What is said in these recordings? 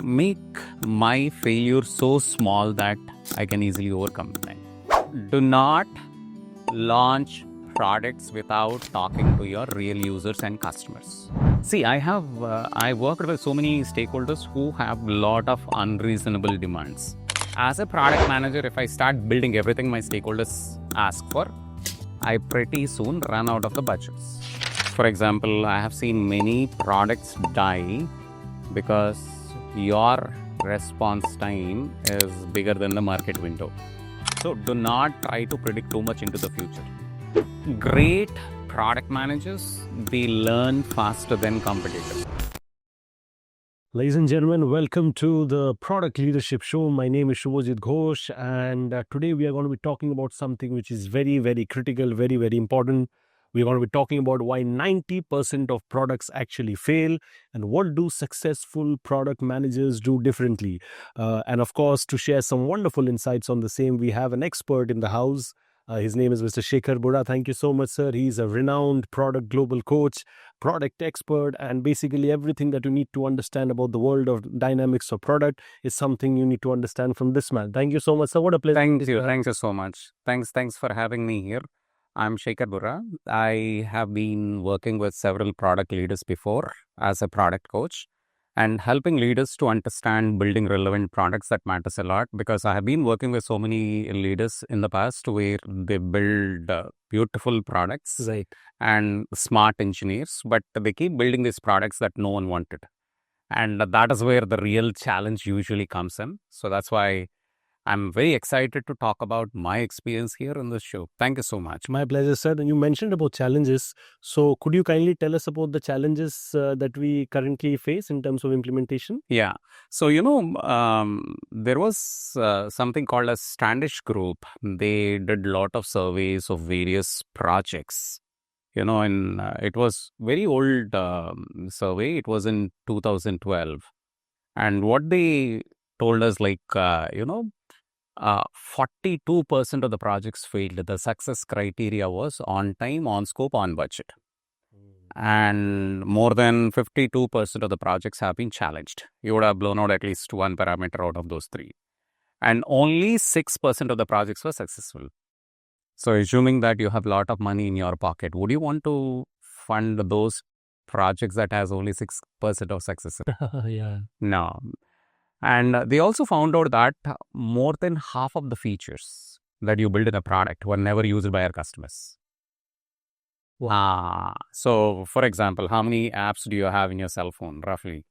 make my failure so small that I can easily overcome them. Do not launch products without talking to your real users and customers. See, I worked with so many stakeholders who have a lot of unreasonable demands. As a product manager, if I start building everything my stakeholders ask for, I pretty soon run out of the budgets. For example, I have seen many products die because your response time is bigger than the market window. So do not try to predict too much into the future. Great product managers, they learn faster than competitors. Ladies and gentlemen, welcome to the Product Leadership Show. My name is Shubhajit Ghosh, and today we are going to be talking about something which is very, very critical, very, very important. We're going to be talking about why 90% of products actually fail and what do successful product managers do differently. And of course, to share some wonderful insights on the same, we have an expert in the house. His name is Mr. Sekhar Burra. Thank you so much, sir. He's a renowned product global coach, product expert, and basically everything that you need to understand about the world of dynamics of product is something you need to understand from this man. Thank you so much, sir. What a pleasure. Thank you so much. Thanks for having me here. I'm Sekhar Burra. I have been working with several product leaders before as a product coach and helping leaders to understand building relevant products that matters a lot, because I have been working with so many leaders in the past where they build beautiful products and smart engineers, but they keep building these products that no one wanted. And that is where the real challenge usually comes in. So that's why I'm very excited to talk about my experience here on this show. Thank you so much. My pleasure, sir. And you mentioned about challenges. So could you kindly tell us about the challenges that we currently face in terms of implementation? Yeah. So, there was something called a Standish Group. They did a lot of surveys of various projects, and it was very old survey. It was in 2012. And what they told us, 42% of the projects failed. The success criteria was on time, on scope, on budget. And more than 52% of the projects have been challenged. You would have blown out at least one parameter out of those three. And only 6% of the projects were successful. So assuming that you have a lot of money in your pocket, would you want to fund those projects that has only 6% of success? Yeah. No. And they also found out that more than half of the features that you build in a product were never used by our customers. Wow. So, for example, how many apps do you have in your cell phone, roughly?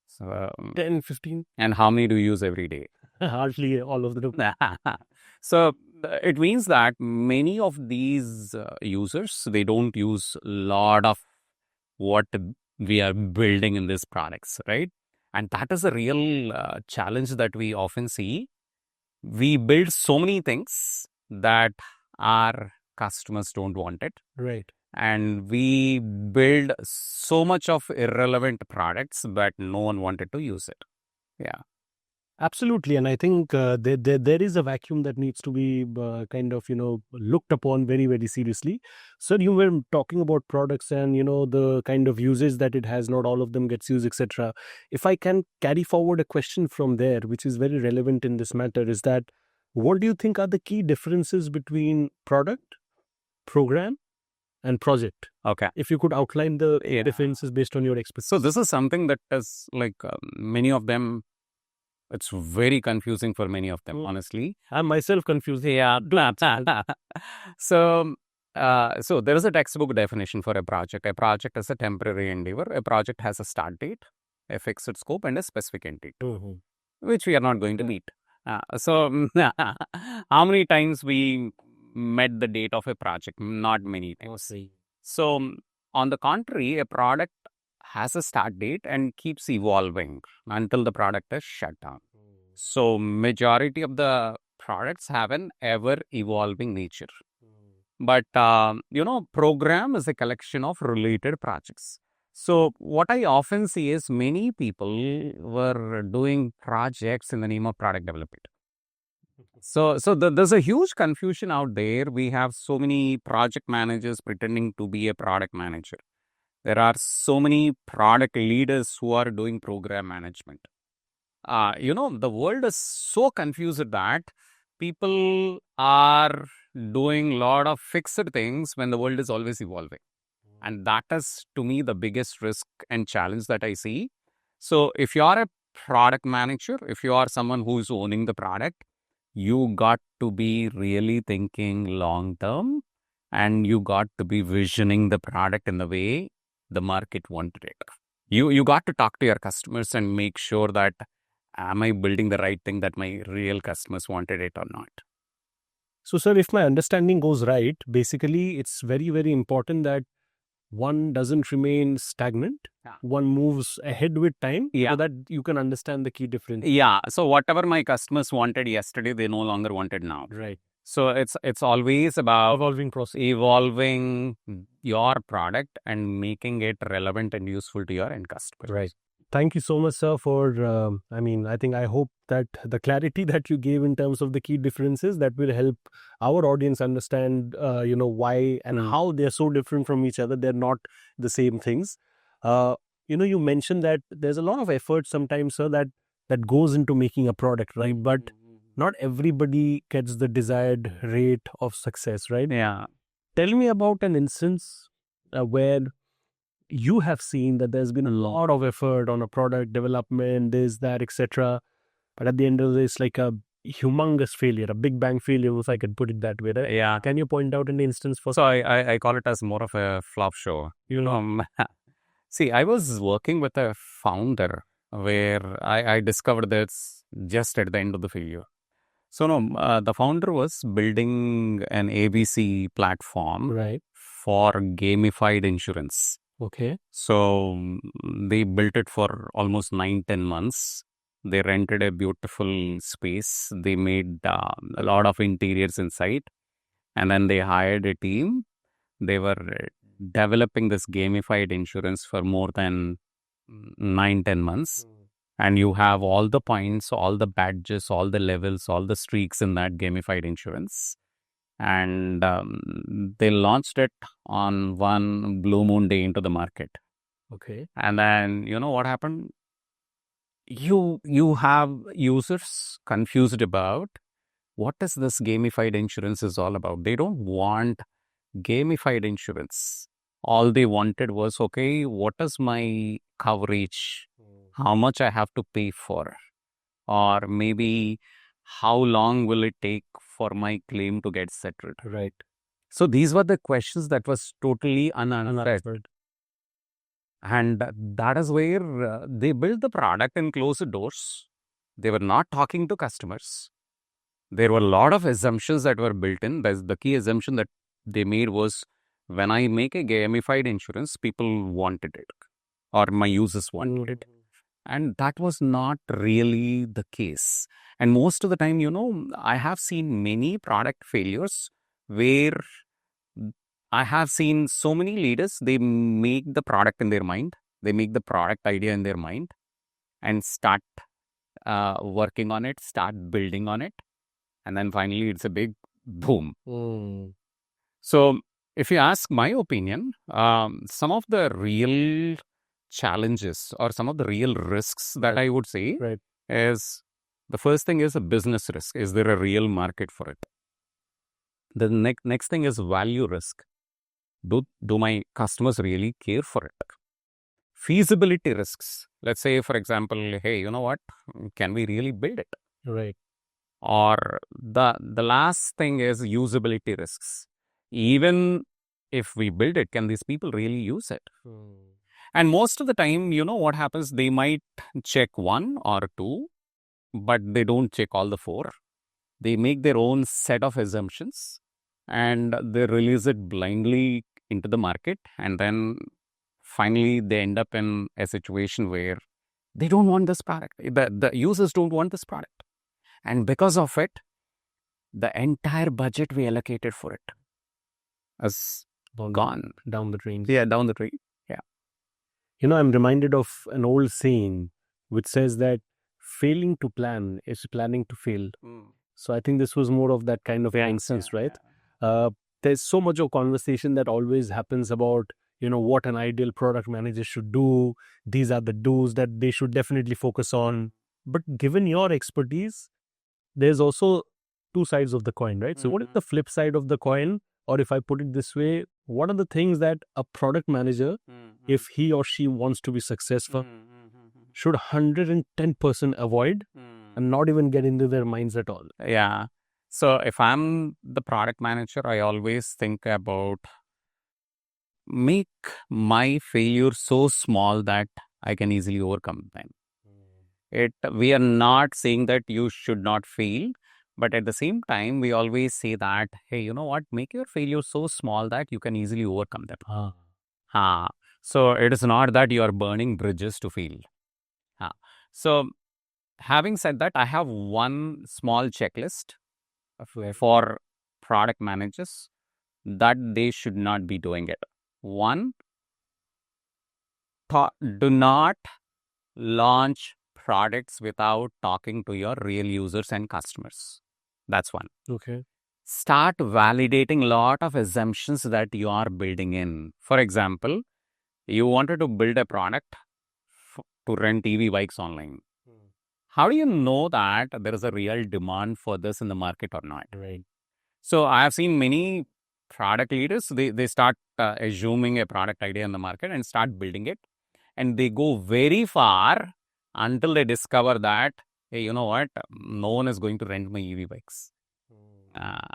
So, 10, 15. And how many do you use every day? Hardly all of them. So, it means that many of these users, they don't use a lot of what we are building in these products, right? And that is a real challenge that we often see. We build so many things that our customers don't want it. Right. And we build so much of irrelevant products that no one wanted to use it. Yeah. Absolutely. And I think there is a vacuum that needs to be looked upon very, very seriously. Sir, you were talking about products and, the kind of uses that it has, not all of them gets used, etc. If I can carry forward a question from there, which is very relevant in this matter, is that what do you think are the key differences between product, program, and project? Okay. If you could outline the differences based on your expertise. So this is something that is many of them, it's very confusing for many of them, honestly. I'm myself confused. Yeah. So there is a textbook definition for a project. A project is a temporary endeavor. A project has a start date, a fixed scope, and a specific end date, which we are not going to meet. So how many times we met the date of a project? Not many times. So on the contrary, a product has a start date and keeps evolving until the product is shut down. So majority of the products have an ever evolving nature. But, program is a collection of related projects. So what I often see is many people were doing projects in the name of product development. So there's a huge confusion out there. We have so many project managers pretending to be a product manager. There are so many product leaders who are doing program management. the world is so confused that people are doing a lot of fixed things when the world is always evolving. And that is, to me, the biggest risk and challenge that I see. So if you are a product manager, if you are someone who's owning the product, you got to be really thinking long term, and you got to be visioning the product in the way the market wanted it. You got to talk to your customers and make sure that, am I building the right thing that my real customers wanted it or not? So, sir, if my understanding goes right, basically it's very, very important that one doesn't remain stagnant. Yeah. One moves ahead with time Yeah. so that you can understand the key difference. Yeah. So whatever my customers wanted yesterday, they no longer wanted now. Right. So it's always about Evolving process. evolving your product and making it relevant and useful to your end customers. Right. Thank you so much, sir, for, I hope that the clarity that you gave in terms of the key differences, that will help our audience understand, why and how they're so different from each other. They're not the same things. You mentioned that there's a lot of effort sometimes, sir, that goes into making a product, right? But not everybody gets the desired rate of success, right? Yeah. Tell me about an instance where you have seen that there's been a lot of effort on a product development, this, that, etc. But at the end of the day, it's like a humongous failure, a big bang failure, if I could put it that way. Right? Yeah. Can you point out an instance for? So I call it as more of a flop show. See, I was working with a founder where I discovered this just at the end of the failure. So the founder was building an ABC platform, Right. for gamified insurance. Okay. So they built it for almost 9-10 months. They rented a beautiful space. They made a lot of interiors inside, and then they hired a team. They were developing this gamified insurance for more than 9-10 months. And you have all the points, all the badges, all the levels, all the streaks in that gamified insurance. And they launched it on one blue moon day into the market. Okay. And then, what happened? You have users confused about what is this gamified insurance is all about. They don't want gamified insurance. All they wanted was, okay, what is my coverage? How much I have to pay for? Or maybe how long will it take for my claim to get settled? Right. So these were the questions that was totally unanswered. And that is where they built the product and closed the doors. They were not talking to customers. There were a lot of assumptions that were built in. The key assumption that they made was, when I make a gamified insurance, people wanted it, or my users wanted it. And that was not really the case. And most of the time, I have seen many product failures where I have seen so many leaders, they make the product in their mind. They make the product idea in their mind and start working on it, start building on it. And then finally, it's a big boom. So if you ask my opinion, some of the real challenges or some of the real risks that I would say is, the first thing is a business risk. Is there a real market for it? The next thing is value risk. Do my customers really care for it? Feasibility risks. Let's say, for example, hey, you know what? Can we really build it? Right. Or the last thing is usability risks. Even if we build it, can these people really use it? And most of the time, what happens? They might check one or two, but they don't check all the four. They make their own set of assumptions and they release it blindly into the market. And then finally, they end up in a situation where they don't want this product. The users don't want this product. And because of it, the entire budget we allocated for it has gone. Down the drain. Yeah, down the drain. Yeah. I'm reminded of an old saying which says that failing to plan is planning to fail. So I think this was more of that kind of instance, right? There's so much of conversation that always happens about, what an ideal product manager should do. These are the do's that they should definitely focus on. But given your expertise, there's also two sides of the coin, right? So what is the flip side of the coin? Or if I put it this way, what are the things that a product manager, if he or she wants to be successful, should 110% avoid and not even get into their minds at all? Yeah. So if I'm the product manager, I always think about make my failure so small that I can easily overcome them. We are not saying that you should not fail, but at the same time, we always say that, hey, you know what? Make your failure so small that you can easily overcome them. So it is not that you are burning bridges to fail. So having said that, I have one small checklist for product managers that they should not be doing it. One, do not launch products without talking to your real users and customers. That's one. Okay. Start validating a lot of assumptions that you are building in. For example, you wanted to build a product to rent EV bikes online. How do you know that there is a real demand for this in the market or not? Right. So I have seen many product leaders, they start assuming a product idea in the market and start building it. And they go very far until they discover that, hey, you know what? No one is going to rent my EV bikes.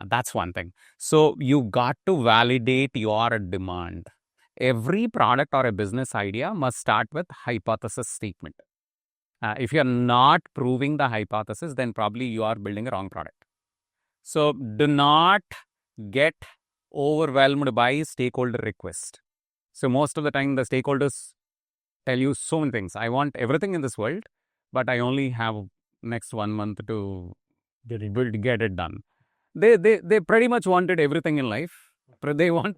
That's one thing. So you got to validate your demand. Every product or a business idea must start with hypothesis statement. If you're not proving the hypothesis, then probably you are building a wrong product. So do not get overwhelmed by stakeholder request. So most of the time, the stakeholders tell you so many things. I want everything in this world, but I only have next 1 month to get it done. They pretty much wanted everything in life. They want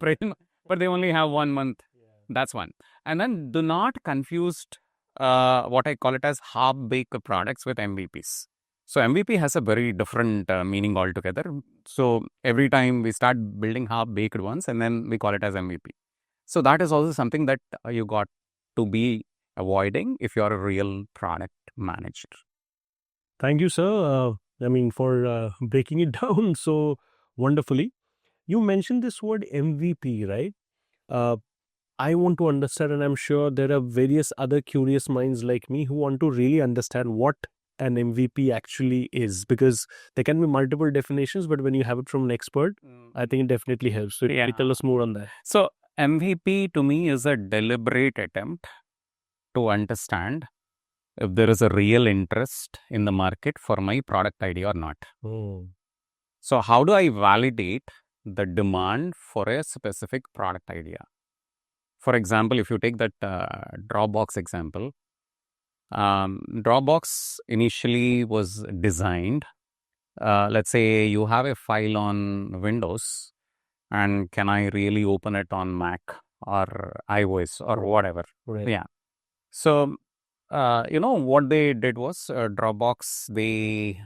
but they only have 1 month. That's one. And then do not confuse what I call it as half-baked products with MVPs. So MVP has a very different meaning altogether. So every time we start building half-baked ones, and then we call it as MVP. So that is also something that you got to be avoiding if you're a real product manager. Thank you, sir. For breaking it down so wonderfully. You mentioned this word MVP, right? I want to understand, and I'm sure there are various other curious minds like me who want to really understand what an MVP actually is, because there can be multiple definitions, but when you have it from an expert, I think it definitely helps. So tell us more on that. So MVP to me is a deliberate attempt to understand if there is a real interest in the market for my product idea or not. So how do I validate the demand for a specific product idea? For example, if you take that Dropbox example, Dropbox initially was designed, let's say you have a file on Windows, and can I really open it on Mac or iOS or whatever? Right. Yeah. So, what they did was Dropbox, they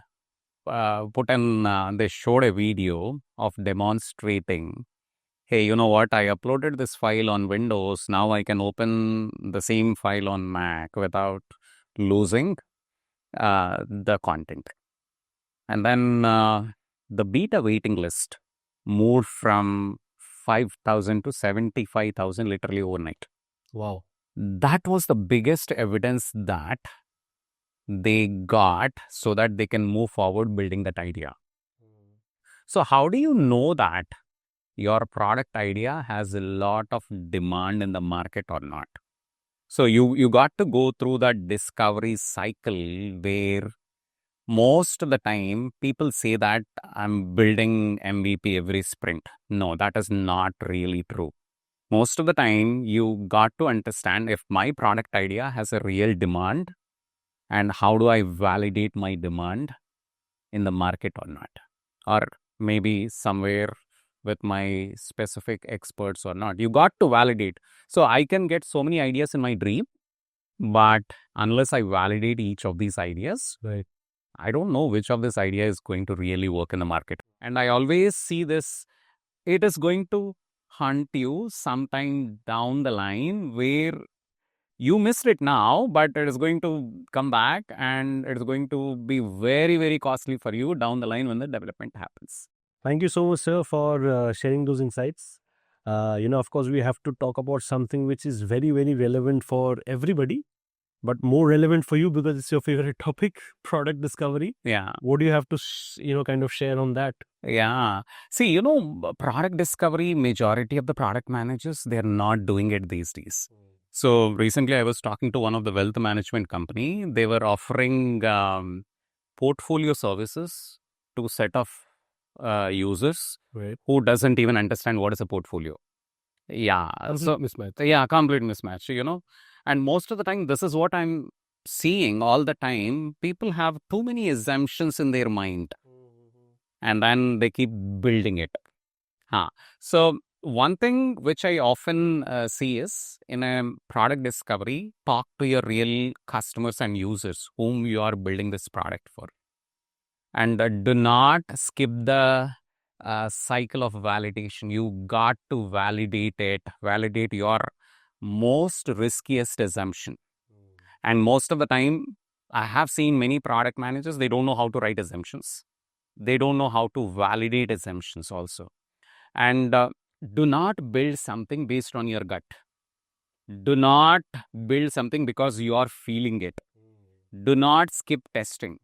they showed a video of demonstrating, hey, you know what, I uploaded this file on Windows, now I can open the same file on Mac without losing the content. And then the beta waiting list moved from 5,000 to 75,000 literally overnight. Wow. That was the biggest evidence that they got so that they can move forward building that idea. So how do you know that your product idea has a lot of demand in the market or not? So you got to go through that discovery cycle where most of the time people say that I'm building MVP every sprint. No, that is not really true. Most of the time you got to understand if my product idea has a real demand and how do I validate my demand in the market or not, or maybe somewhere with my specific experts or not. You got to validate. So I can get so many ideas in my dream, but unless I validate each of these ideas, Right. I don't know which of this idea is going to really work in the market. And I always see this, it is going to hunt you sometime down the line where You missed it now, but it is going to come back and it is going to be very, very costly for you down the line when the development happens. Thank you so much, sir, for sharing those insights. Of course, we have to talk about something which is very, very relevant for everybody, but more relevant for you because it's your favorite topic, product discovery. Yeah. What do you have to, kind of share on that? Yeah. See, product discovery, majority of the product managers, they're not doing it these days. So recently I was talking to one of the wealth management company. They were offering portfolio services to set of users Right. who doesn't even understand what is a portfolio. Yeah. Complete mismatch. Yeah, complete mismatch. And most of the time, this is what I'm seeing all the time. People have too many assumptions in their mind and then they keep building it. So one thing which I often see is in a product discovery, talk to your real customers and users whom you are building this product for. And do not skip the cycle of validation. You got to validate it, validate your most riskiest assumption. And most of the time, I have seen many product managers, they don't know how to write assumptions. They don't know how to validate assumptions also. And do not build something based on your gut. Do not build something because you are feeling it. Do not skip testing.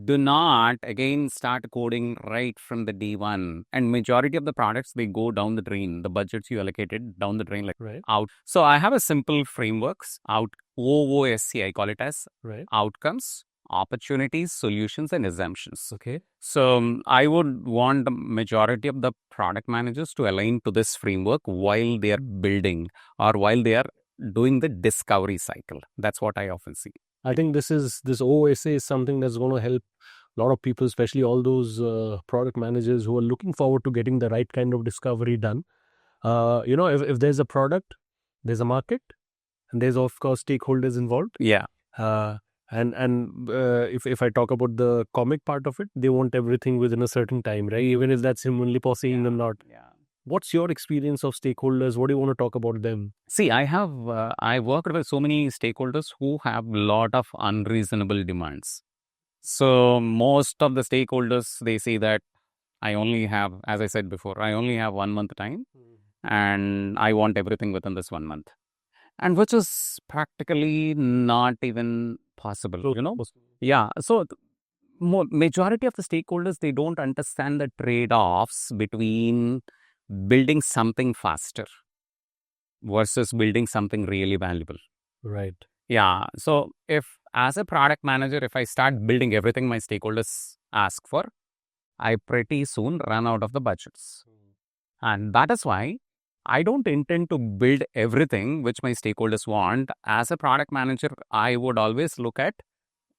Do not again start coding right from the day one. And majority of the products, they go down the drain. The budgets you allocated down the drain, like Right. out. So I have a simple frameworks out, OOSC, I call it as Right. outcomes, opportunities, solutions, and assumptions. Okay. So I would want the majority of the product managers to align to this framework while they are building or while they are doing the discovery cycle. That's what I often see. I think this OSA is something that's going to help a lot of people, especially all those product managers who are looking forward to getting the right kind of discovery done. If there's a product, there's a market, and there's of course stakeholders involved. Yeah. If I talk about the comic part of it, they want everything within a certain time, right? Even if that's humanly possible or not. Yeah. What's your experience of stakeholders? What do you want to talk about them? See, I worked with so many stakeholders who have a lot of unreasonable demands. So most of the stakeholders, they say that I only have, as I said before, I only have 1 month time and I want everything within this 1 month. And which is practically not even possible, Yeah. So majority of the stakeholders, they don't understand the trade-offs between building something faster versus building something really valuable. Right. Yeah. So if as a product manager, if I start building everything my stakeholders ask for, I pretty soon run out of the budgets. And that is why I don't intend to build everything which my stakeholders want. As a product manager, I would always look at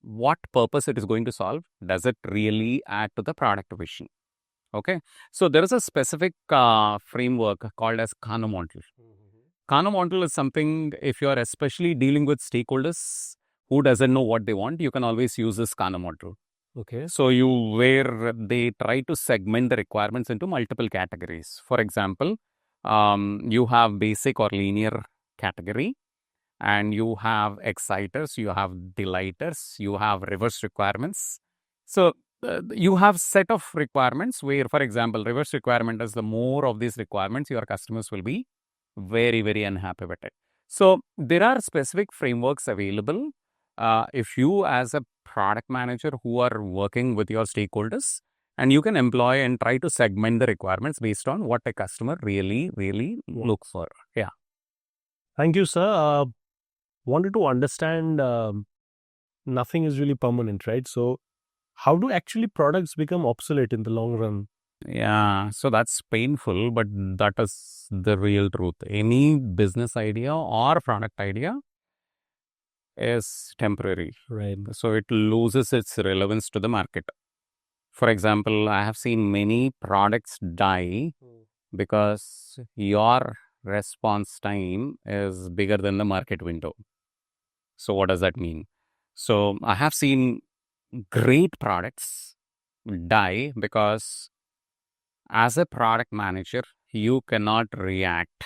what purpose it is going to solve. Does it really add to the product vision? Okay. So there is a specific framework called as Kano model. Kano model is something, if you are especially dealing with stakeholders who doesn't know what they want, you can always use this Kano model. Okay. So where they try to segment the requirements into multiple categories. For example, you have basic or linear category, and you have exciters, you have delighters, you have reverse requirements. So you have set of requirements where, for example, reverse requirement is the more of these requirements, your customers will be very, very unhappy with it. So there are specific frameworks available. If you as a product manager who are working with your stakeholders, and you can employ and try to segment the requirements based on what a customer really, really looks for. Yeah. Thank you, sir. Wanted to understand, nothing is really permanent, right? So how do actually products become obsolete in the long run? Yeah, so that's painful, but that is the real truth. Any business idea or product idea is temporary. Right. So it loses its relevance to the market. For example, I have seen many products die because your response time is bigger than the market window. So what does that mean? So I have seen great products die because as a product manager, you cannot react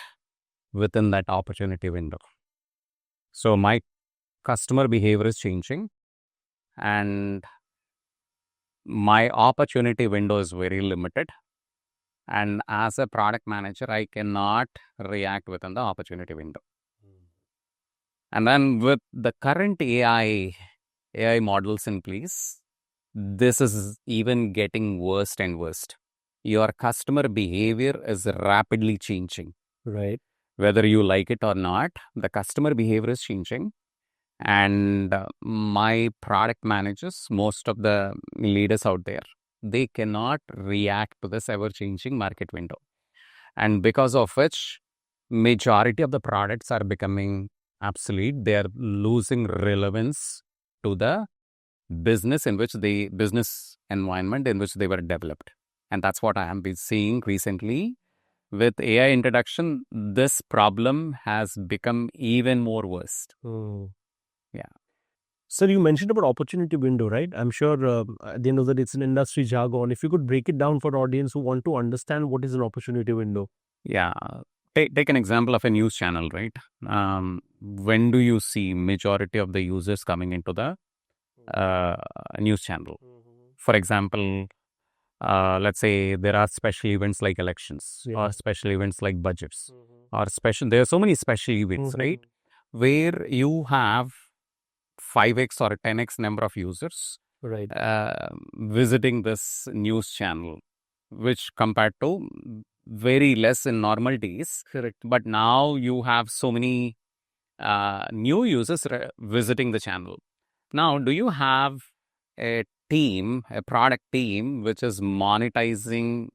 within that opportunity window. So my customer behavior is changing, and my opportunity window is very limited. And as a product manager, I cannot react within the opportunity window. And then with the current AI models in place, this is even getting worse and worse. Your customer behavior is rapidly changing. Right. Whether you like it or not, the customer behavior is changing. And my product managers, most of the leaders out there, they cannot react to this ever-changing market window. And because of which, majority of the products are becoming obsolete. They are losing relevance to the business environment in which they were developed. And that's what I have been seeing recently. With AI introduction, this problem has become even more worse. Yeah. Sir, you mentioned about opportunity window, right? I'm sure at the end of the day, it's an industry jargon. If you could break it down for audience who want to understand what is an opportunity window. Yeah. Take an example of a news channel, right? When do you see majority of the users coming into the news channel? For example, let's say there are special events like elections, or special events like budgets, or there are so many special events, right? Where you have 5x or 10x number of users Right. visiting this news channel, which compared to very less in normal days. Correct. But now you have so many new users visiting the channel. Now, do you have a product team, which is monetizing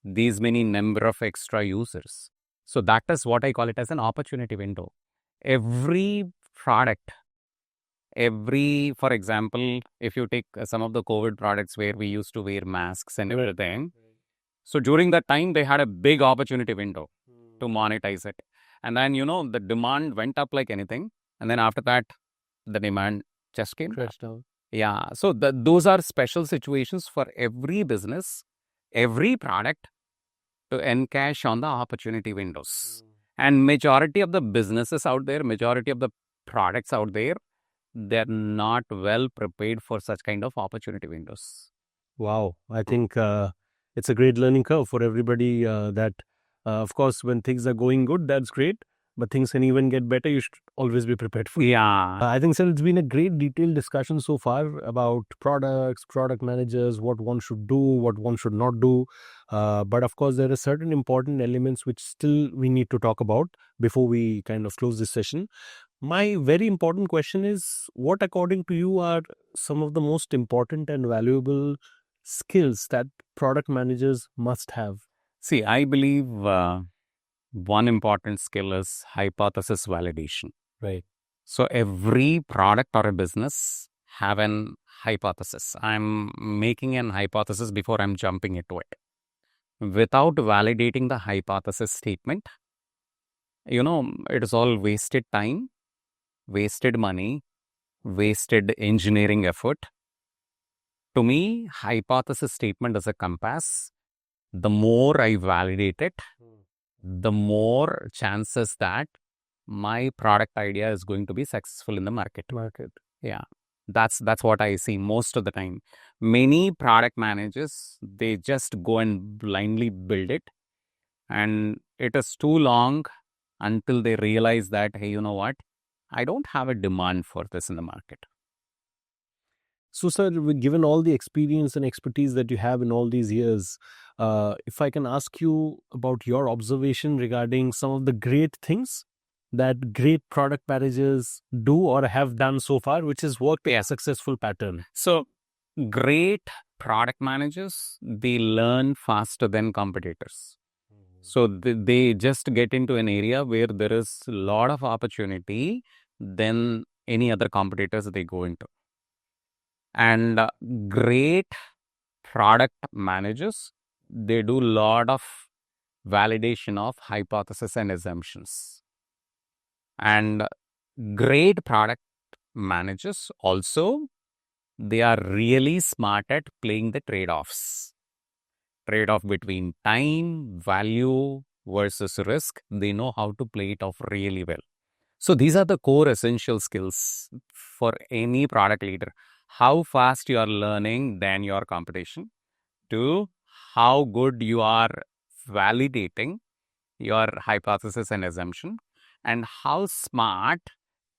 these many number of extra users? So that is what I call it as an opportunity window. Every product, for example, if you take some of the COVID products where we used to wear masks and everything, so during that time, they had a big opportunity window to monetize it. And then, the demand went up like anything. And then after that, the demand just came down. Yeah. So those are special situations for every business, every product to encash on the opportunity windows. And majority of the businesses out there, majority of the products out there, they're not well prepared for such kind of opportunity windows. Wow. I think it's a great learning curve for everybody that, of course, when things are going good, that's great. But things can even get better. You should always be prepared for it. Yeah. I think, sir, it's been a great detailed discussion so far about products, product managers, what one should do, what one should not do. But of course, there are certain important elements which still we need to talk about before we kind of close this session. My very important question is, what according to you are some of the most important and valuable skills that product managers must have? See, I believe one important skill is hypothesis validation. Right. So every product or a business have an hypothesis. I'm making an hypothesis before I'm jumping into it. Without validating the hypothesis statement, it is all wasted time, wasted money, wasted engineering effort. To me, hypothesis statement is a compass. The more I validate it, the more chances that my product idea is going to be successful in the market. Yeah. That's what I see most of the time. Many product managers, they just go and blindly build it. And it is too long until they realize that, hey, you know what? I don't have a demand for this in the market. So, sir, given all the experience and expertise that you have in all these years, if I can ask you about your observation regarding some of the great things that great product managers do or have done so far, which has worked a successful pattern. So, great product managers, they learn faster than competitors. So, they just get into an area where there is a lot of opportunity than any other competitors they go into. And great product managers, they do a lot of validation of hypothesis and assumptions. And great product managers also, they are really smart at playing the trade-offs. Trade-off between time, value versus risk. They know how to play it off really well. So these are the core essential skills for any product leader. How fast you are learning than your competition, to how good you are validating your hypothesis and assumption, and how smart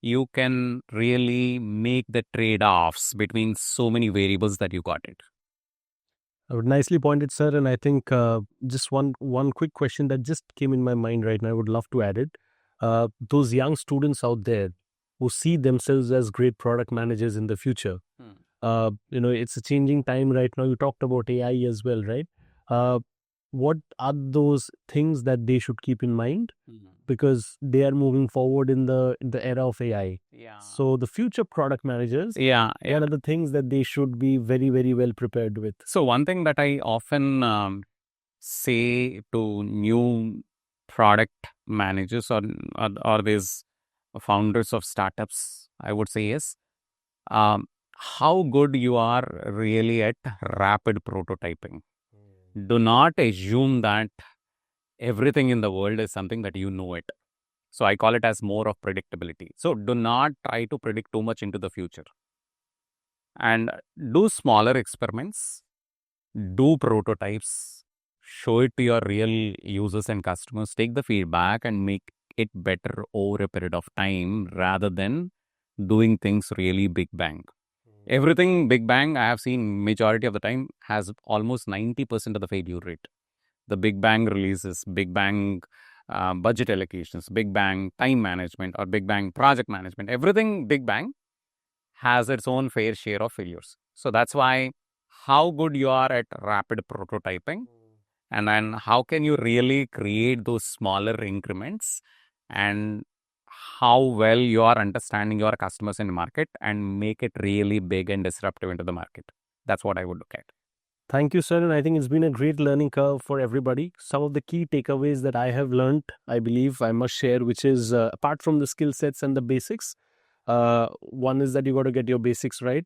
you can really make the trade-offs between so many variables that you got it. Nicely pointed, sir. And I think just one quick question that just came in my mind right now. I would love to add it. Those young students out there who see themselves as great product managers in the future. It's a changing time right now. You talked about AI as well, right? What are those things that they should keep in mind? Because they are moving forward in the era of AI. Yeah. So the future product managers, Yeah. what are the things that they should be very, very well prepared with? So one thing that I often say to new product managers or these founders of startups, I would say is how good you are really at rapid prototyping. Do not assume that everything in the world is something that you know it. So I call it as more of predictability. So do not try to predict too much into the future. And do smaller experiments, do prototypes, show it to your real users and customers, take the feedback and make it better over a period of time rather than doing things really big bang. Everything big bang, I have seen majority of the time has almost 90% of the failure rate. The big bang releases, big bang budget allocations, big bang time management, or big bang project management. Everything big bang has its own fair share of failures. So that's why how good you are at rapid prototyping, and then how can you really create those smaller increments, and how well you are understanding your customers in the market and make it really big and disruptive into the market. That's what I would look at. Thank you, sir. And I think it's been a great learning curve for everybody. Some of the key takeaways that I have learned, I believe I must share, which is apart from the skill sets and the basics, one is that you got to get your basics right.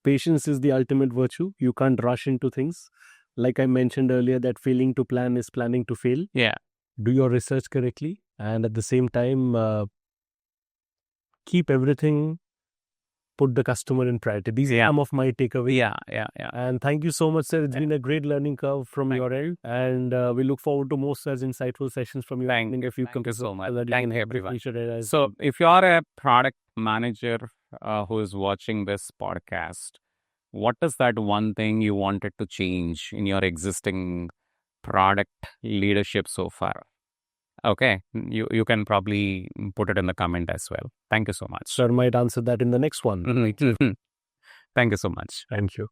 Patience is the ultimate virtue. You can't rush into things. Like I mentioned earlier, that failing to plan is planning to fail. Yeah. Do your research correctly. And at the same time, keep everything, put the customer in priority. These are some of my takeaways. Yeah. And thank you so much, sir. It's been a great learning curve from your end. And we look forward to more such insightful sessions from you. Thank you so much. Thank you, everyone. So if you are a product manager who is watching this podcast, what is that one thing you wanted to change in your existing product leadership so far? Okay, you can probably put it in the comment as well. Thank you so much. Sir might answer that in the next one. Thank you so much. Thank you.